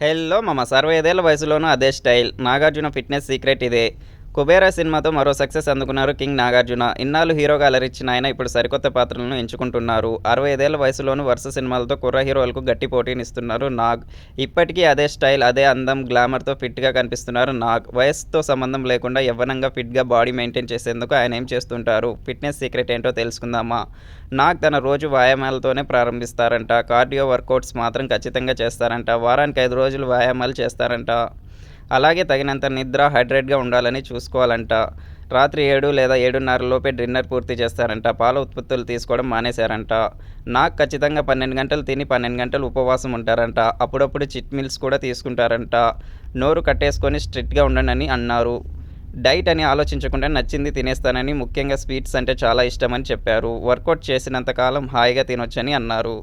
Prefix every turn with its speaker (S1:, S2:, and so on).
S1: Hello మామ 65 ఏళ్ల వయసులోనూ అదే స్టైల్. నాగార్జున ఫిట్‌నెస్ సీక్రెట్ ఇదే. 'కుబేరా' సినిమాతో మరో సక్సెస్ అందుకున్నారు కింగ్ నాగార్జున. ఇన్నాళ్లు హీరోగా అలరించిన ఆయన ఇప్పుడు సరికొత్త పాత్రలను ఎంచుకుంటున్నారు. 65 ఏళ్ల వయసులోనూ వరుస సినిమాలతో కుర్ర హీరోలకు గట్టి పోటీనిస్తున్నారు నాగ్. ఇప్పటికీ అదే స్టైల్, అదే అందం, గ్లామర్‌తో ఫిట్‌గా కనిపిస్తున్నారు నాగ్. వయస్సుతో సంబంధం లేకుండా యవ్వనంగా ఫిట్‌గా బాడీ మెయింటైన్ చేసేందుకు ఆయన ఏం చేస్తుంటారు? ఫిట్‌నెస్ సీక్రెట్ ఏంటో తెలుసుకుందామా? నాగ్ తన రోజు వ్యాయామాలతోనే ప్రారంభిస్తారంట. కార్డియో వర్కౌట్స్ మాత్రం ఖచ్చితంగా చేస్తారంట. వారానికి 5 రోజులు వ్యాయామాలు చేస్తారంట. అలాగే తగినంత నిద్ర, హైడ్రేట్‌గా ఉండాలని చూసుకోవాలంట. రాత్రి 7 లేదా 7:30 లోపే డిన్నర్ పూర్తి చేస్తారంట. పాల ఉత్పత్తులు తీసుకోవడం మానేశారంట. నాగ్ ఖచ్చితంగా 12 గంటలు తిని 12 గంటలు ఉపవాసం ఉంటారంట. అప్పుడప్పుడు చీట్ మీల్స్ కూడా తీసుకుంటారంట. నోరు కట్టేసుకొని స్ట్రిక్ట్‌గా ఉండనని అన్నారు. డైట్ అని ఆలోచించకుండా నచ్చింది తినేస్తానని, ముఖ్యంగా స్వీట్స్ అంటే చాలా ఇష్టమని చెప్పారు. వర్కౌట్ చేసినంత కాలం హాయిగా తినొచ్చని అన్నారు.